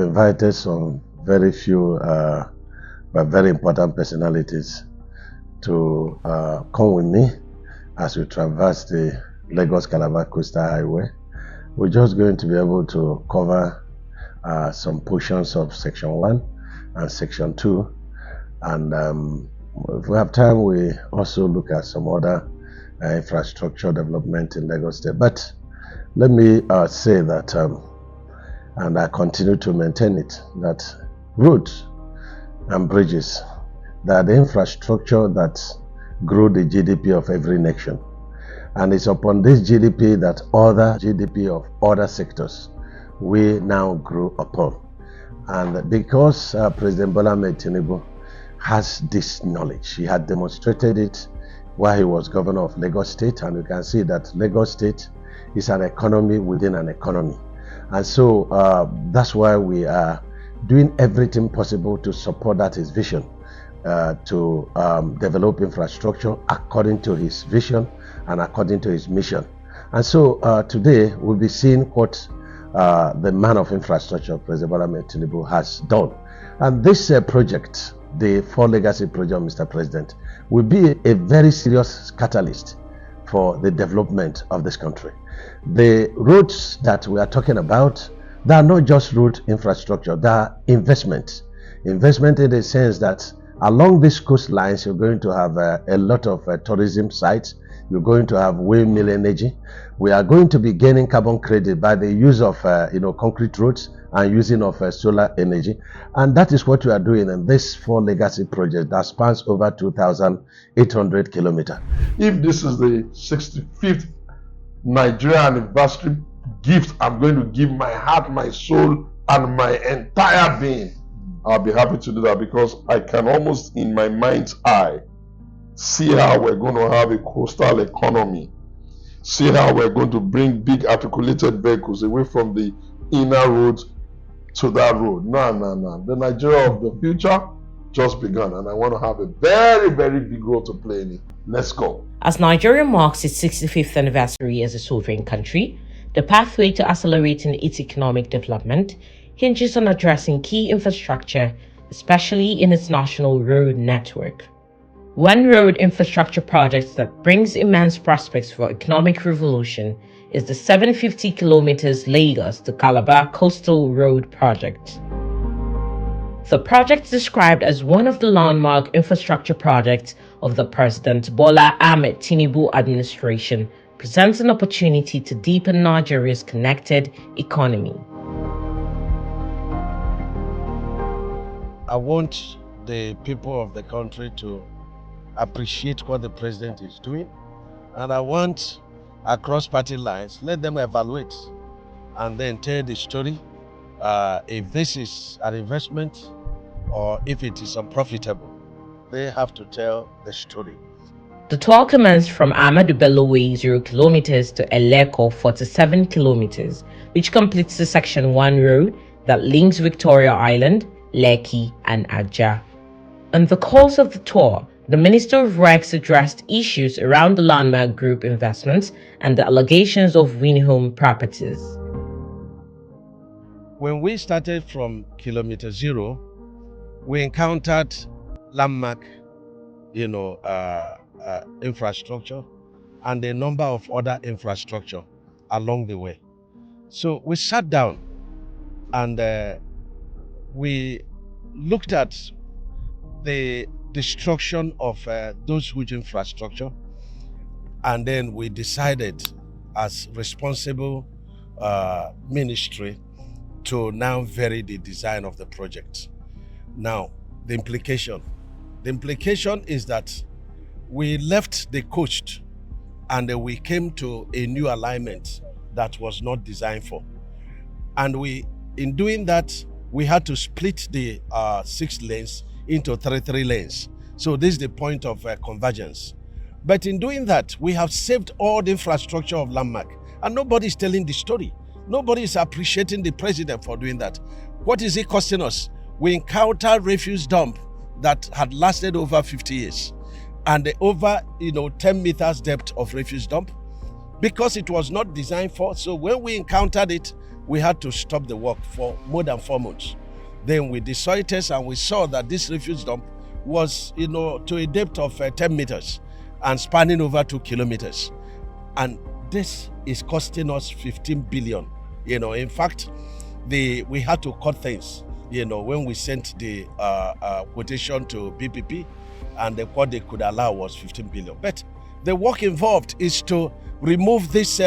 invited some very few but very important personalities to come with me as we traverse the Lagos Calabar Coastal Highway. We're just going to be able to cover some portions of Section 1 and Section 2. And if we have time, we also look at some other infrastructure development in Lagos State. But let me say that, and I continue to maintain it, that roads and bridges, they are the infrastructure that grew the GDP of every nation. And it's upon this GDP that other GDP of other sectors we now grew upon. And because President Bola Tinubu has this knowledge, he had demonstrated it while he was governor of Lagos State, and you can see that Lagos State is an economy within an economy. And so that's why we are doing everything possible to support that his vision, to develop infrastructure according to his vision and according to his mission. And so today we'll be seeing what the man of infrastructure, President Bola Tinubu, has done. And this project, the Four Legacy Project, Mr. President, will be a very serious catalyst for the development of this country. The roads that we are talking about, they are not just road infrastructure, they are investment. Investment in the sense that along these coastlines, you're going to have a lot of tourism sites. You're going to have windmill energy. We are going to be gaining carbon credit by the use of concrete roads and using of solar energy. And that is what we are doing in this Four Legacy project that spans over 2,800 kilometers. If this is the 65th Nigeria anniversary gift I'm going to give my heart, my soul, and my entire being, I'll be happy to do that, because I can almost in my mind's eye see how we're going to have a coastal economy, see how we're going to bring big articulated vehicles away from the inner roads to that road. No. The Nigeria of the future just begun, and I want to have a very, very big role to play in it. Let's go. As Nigeria marks its 65th anniversary as a sovereign country, the pathway to accelerating its economic development hinges on addressing key infrastructure, especially in its national road network. One road infrastructure project that brings immense prospects for economic revolution is the 750 kilometers Lagos to Calabar Coastal Road project. The project, described as one of the landmark infrastructure projects of the President Bola Ahmed Tinubu administration, presents an opportunity to deepen Nigeria's connected economy. I want the people of the country to appreciate what the president is doing, and I want, across party lines, let them evaluate and then tell the story if this is an investment or if it is unprofitable. They have to tell the story. The tour commenced from Ahmadu Bello Way 0 kilometers to Eleko 47 kilometers, which completes the Section 1 road that links Victoria Island, Lekki, and Ajah. On the course of the tour, the Minister of Works addressed issues around the landmark group investments and the allegations of Winhome properties. When we started from kilometer 0, we encountered landmark, infrastructure and a number of other infrastructure along the way. So we sat down and we looked at the destruction of those huge infrastructure, and then we decided as responsible ministry to now vary the design of the project. Now, the implication is that we left the coast and we came to a new alignment that was not designed for. And in doing that, we had to split the 6 lanes into 3 lanes. So this is the point of convergence. But in doing that, we have saved all the infrastructure of landmark, and nobody is telling the story. Nobody is appreciating the president for doing that. What is it costing us? We encountered refuse dump that had lasted over 50 years, and over 10 meters depth of refuse dump, because it was not designed for. So when we encountered it, we had to stop the work for more than 4 months. Then we did soil tests and we saw that this refuse dump was, to a depth of 10 meters and spanning over 2 kilometers. And this is costing us 15 billion. In fact, we had to cut things, when we sent the quotation to BPP, and what they could allow was 15 billion. But the work involved is to remove this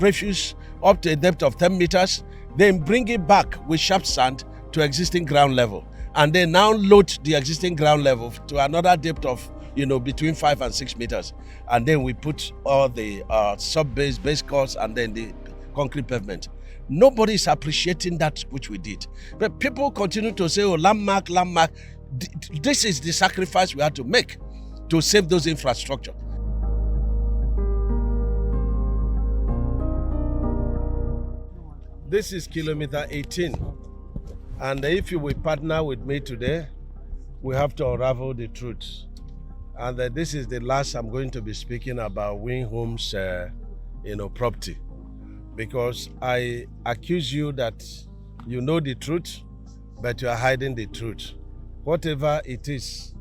refuse up to a depth of 10 meters, then bring it back with sharp sand to existing ground level, and then now load the existing ground level to another depth of between 5 and 6 meters, and then we put all the sub-base, base course, and then the concrete pavement. Nobody is appreciating that which we did, but people continue to say, "Oh, landmark." This is the sacrifice we had to make to save those infrastructure. This is kilometer 18. And if you will partner with me today, we have to unravel the truth. And this is the last I'm going to be speaking about Wing Homes, property. Because I accuse you that you know the truth, but you are hiding the truth. Whatever it is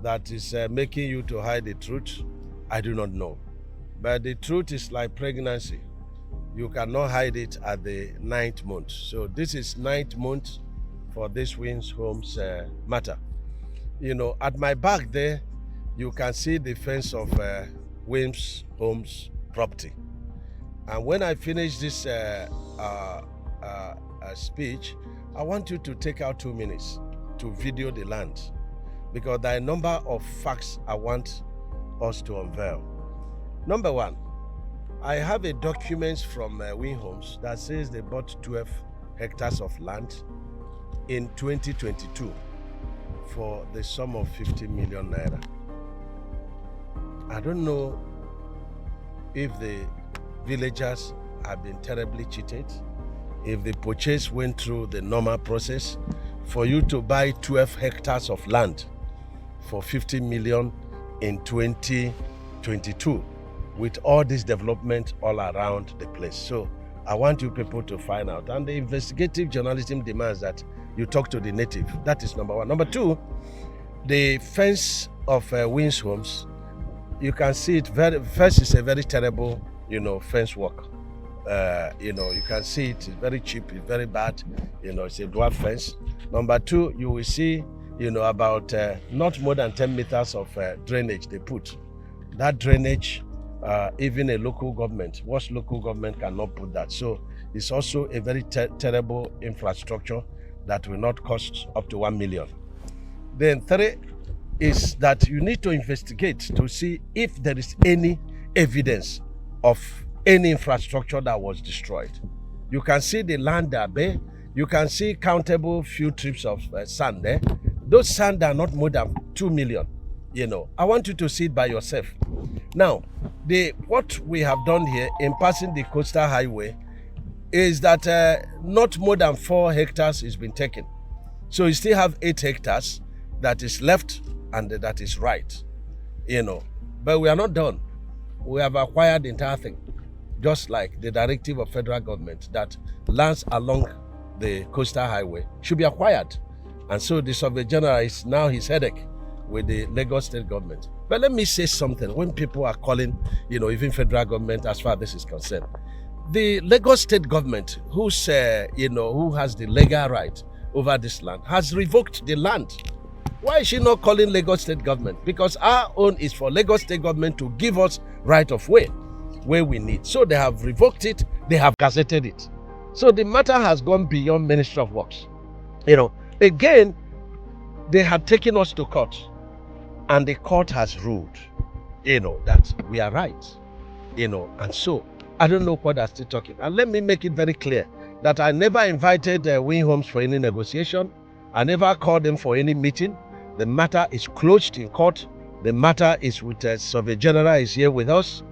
that is making you to hide the truth, I do not know. But the truth is like pregnancy. You cannot hide it at the 9th month. So this is 9th month for this Wing Homes matter. At my back there, you can see the fence of Wing Homes property. And when I finish this speech, I want you to take out 2 minutes to video the land, because there are a number of facts I want us to unveil. Number one, I have a document from Wing Homes that says they bought 12 hectares of land in 2022 for the sum of 50 million naira. I don't know if the villagers have been terribly cheated, if the purchase went through the normal process. For you to buy 12 hectares of land for 50 million in 2022 with all this development all around the place. So I want you people to find out. And the investigative journalism demands that you talk to the native. That is number one. Number two, the fence of Wing Homes, you can see it first is a very terrible, fence work. You can see it's very cheap, it's very bad, it's a dwarf fence. Number two, you will see, about not more than 10 meters of drainage they put. That drainage, even a local government, what local government cannot put that. So it's also a very terrible infrastructure that will not cost up to 1 million. Then three is that you need to investigate to see if there is any evidence of any infrastructure that was destroyed. You can see the land there. You can see countable few trips of sand there. Those sand are not more than 2 million. I want you to see it by yourself. Now, what we have done here in passing the coastal highway is that not more than 4 hectares has been taken. So you still have 8 hectares that is left and that is right. But we are not done. We have acquired the entire thing, just like the directive of federal government that lands along the coastal highway should be acquired. And so the Surveyor General is now his headache with the Lagos state government. But let me say something. When people are calling, even federal government as far as this is concerned, the Lagos state government, who has the legal right over this land, has revoked the land. Why is she not calling Lagos state government? Because our own is for Lagos state government to give us right of way where we need. So they have revoked it, they have gazetted it. So the matter has gone beyond Ministry of Works. Again, they had taken us to court, and the court has ruled, that we are right, and so I don't know what they're still talking. And let me make it very clear that I never invited Wing Homes for any negotiation. I never called them for any meeting. The matter is closed in court. The matter is with Surveyor General is here with us,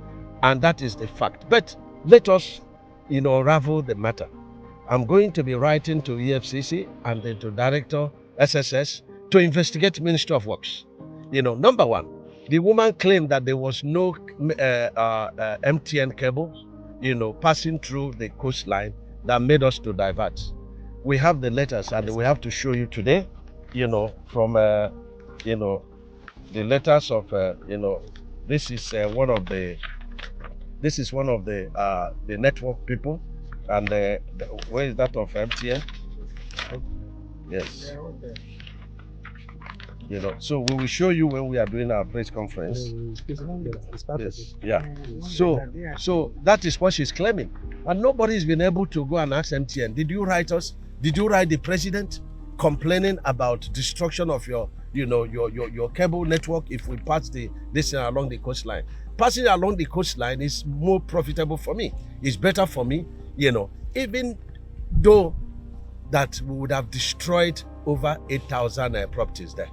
and that is the fact. But let us, unravel the matter. I'm going to be writing to EFCC and then to Director SSS to investigate Ministry of Works. Number one, the woman claimed that there was no MTN cable, passing through the coastline that made us to divert. We have the letters, and we have to show you today, from, the letters of, this is one of the network people, and where is that of MTN? Yes. So we will show you when we are doing our press conference. Yes. Yeah. So that is what she's claiming, and nobody's been able to go and ask MTN. Did you write us? Did you write the president complaining about destruction of your cable network if we pass this along the coastline? Passing along the coastline is more profitable for me. It's better for me, even though that we would have destroyed over 8,000 properties there.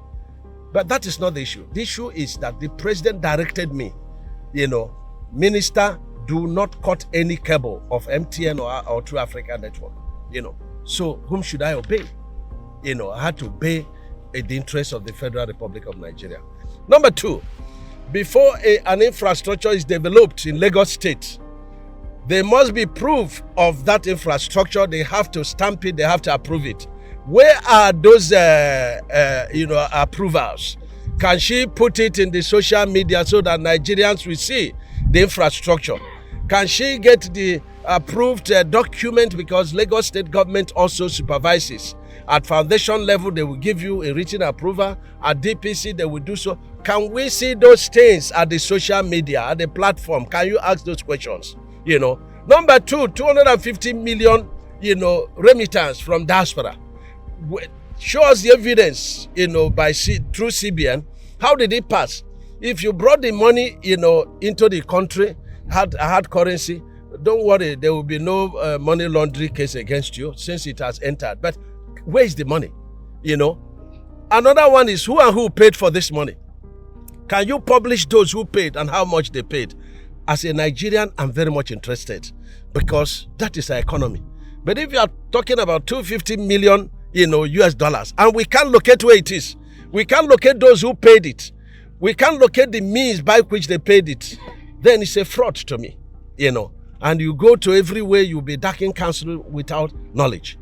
But that is not the issue. The issue is that the president directed me, minister, do not cut any cable of MTN or True Africa network, So whom should I obey? I had to obey the interests of the Federal Republic of Nigeria. Number two, before an infrastructure is developed in Lagos State, there must be proof of that infrastructure. They have to stamp it. They have to approve it. Where are those, approvals? Can she put it in the social media so that Nigerians will see the infrastructure? Can she get the approved document, because Lagos State government also supervises? At foundation level, they will give you a written approval. At DPC, they will do so. Can we see those things at the social media, at the platform? Can you ask those questions? Number two, 250 million, remittance from diaspora. Show us the evidence, through CBN. How did it pass? If you brought the money, into the country, hard currency, don't worry, there will be no money laundering case against you since it has entered. But where is the money? Another one is who and who paid for this money. Can you publish those who paid and how much they paid? As a Nigerian, I'm very much interested because that is our economy. But if you are talking about 250 million, US dollars, and we can't locate where it is, we can't locate those who paid it, we can't locate the means by which they paid it, then it's a fraud to me, and you go to everywhere, you'll be darking counsel without knowledge.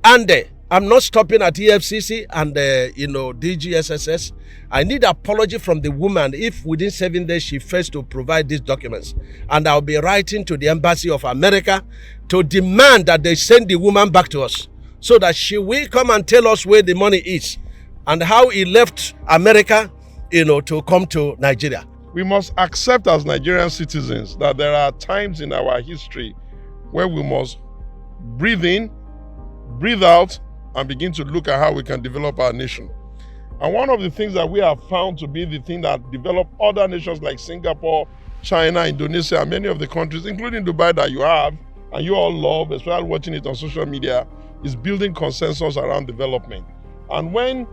And I'm not stopping at EFCC and, DGSSS. I need apology from the woman if within 7 days she fails to provide these documents. And I'll be writing to the Embassy of America to demand that they send the woman back to us so that she will come and tell us where the money is and how he left America, to come to Nigeria. We must accept as Nigerian citizens that there are times in our history where we must breathe in, breathe out, and begin to look at how we can develop our nation. And one of the things that we have found to be the thing that develop other nations like Singapore, China, Indonesia, and many of the countries, including Dubai, that you have, and you all love, especially watching it on social media, is building consensus around development. And when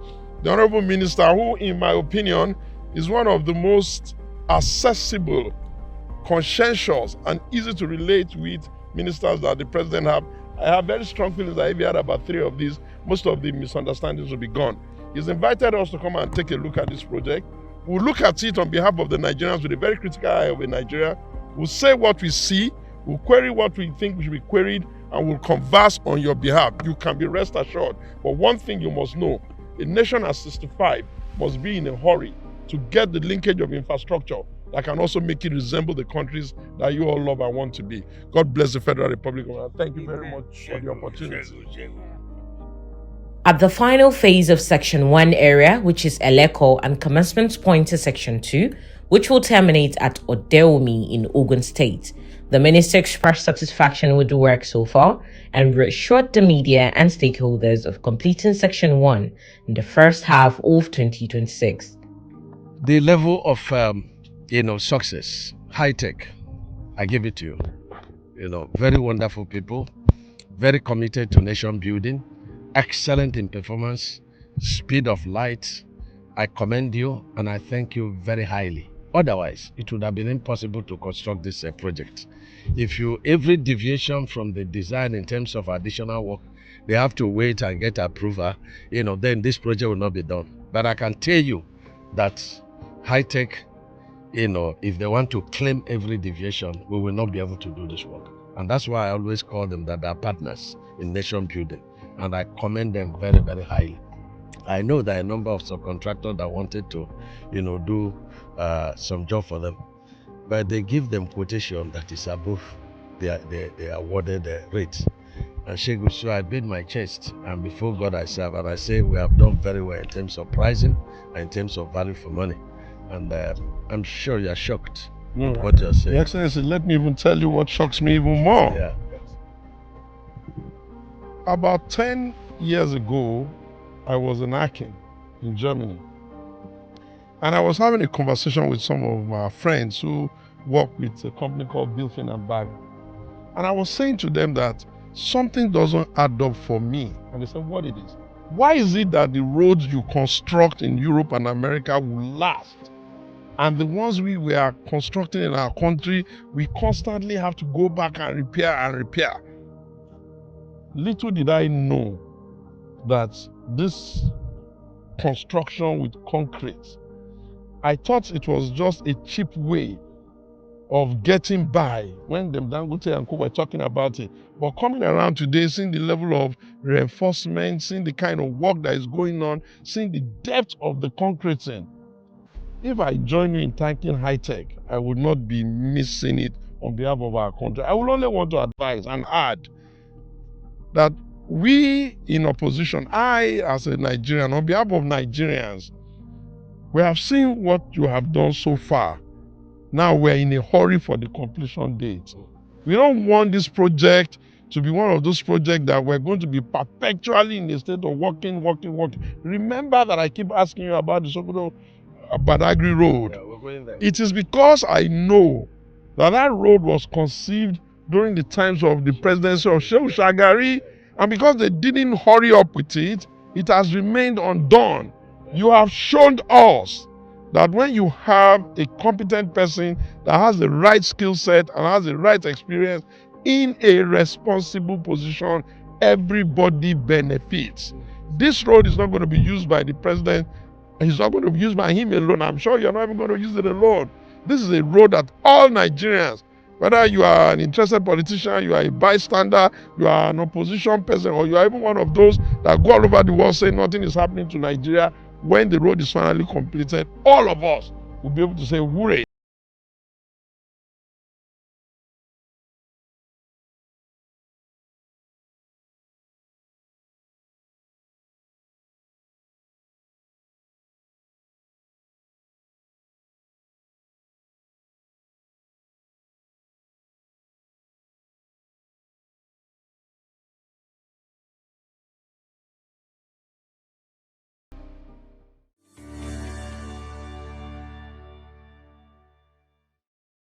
the Honorable Minister, who in my opinion is one of the most accessible, conscientious, and easy to relate with ministers that the president have, I have very strong feelings that if he had about 3 of these, most of the misunderstandings will be gone. He's invited us to come and take a look at this project. We'll look at it on behalf of the Nigerians with a very critical eye of Nigeria. We'll say what we see, we'll query what we think should be queried, and we'll converse on your behalf. You can be rest assured. But one thing you must know, a nation at 65 must be in a hurry to get the linkage of infrastructure that can also make it resemble the countries that you all love and want to be. God bless the Federal Republic of Nigeria. Thank you very much for the opportunity. At the final phase of Section 1 area, which is Eleko, and commencement point to Section 2, which will terminate at Odeomi in Ogun State, the minister expressed satisfaction with the work so far and reassured the media and stakeholders of completing Section 1 in the first half of 2026. The level of, success, high tech, I give it to you. Very wonderful people, very committed to nation building, excellent in performance, speed of light. I commend you and I thank you very highly. Otherwise, it would have been impossible to construct this project. Every deviation from the design in terms of additional work, they have to wait and get approval, then this project will not be done. But I can tell you that high tech, if they want to claim every deviation, we will not be able to do this work. And that's why I always call them that they're partners in nation building. And I commend them very, very highly. I know there are a number of subcontractors that wanted to, do some job for them, but they give them quotation that is above the awarded rate. And Sheikh, so I beat my chest, and before God I serve, and I say we have done very well in terms of pricing and in terms of value for money. And I'm sure you're shocked with what you're saying. Your Excellency, let me even tell you what shocks me even more. Yeah. About 10 years ago, I was in Aachen, in Germany. And I was having a conversation with some of my friends who work with a company called Bilfin and Bagger. And I was saying to them that something doesn't add up for me. And they said, what it is? Why is it that the roads you construct in Europe and America will last? And the ones we were constructing in our country, we constantly have to go back and repair and repair. Little did I know that this construction with concrete, I thought it was just a cheap way of getting by when them Dangote and Co were talking about it. But coming around today, seeing the level of reinforcement, seeing the kind of work that is going on, seeing the depth of the concreting, if I join you in thanking high tech, I would not be missing it on behalf of our country. I would only want to advise and add that we in opposition, I as a Nigerian, on behalf of Nigerians, we have seen what you have done so far. Now we're in a hurry for the completion date. We don't want this project to be one of those projects that we're going to be perpetually in a state of working. Remember that I keep asking you about the so-called Badagry Road. Yeah, we're going there. It is because I know that that road was conceived during the times of the presidency of Shehu Shagari, and because they didn't hurry up with it, it has remained undone. You have shown us that when you have a competent person that has the right skill set and has the right experience in a responsible position, everybody benefits. This road is not going to be used by the president. He's not going to be used by him alone. I'm sure you're not even going to use it alone. This is a road that all Nigerians, whether you are an interested politician, you are a bystander, you are an opposition person, or you are even one of those that go all over the world saying nothing is happening to Nigeria, when the road is finally completed, all of us will be able to say, hooray.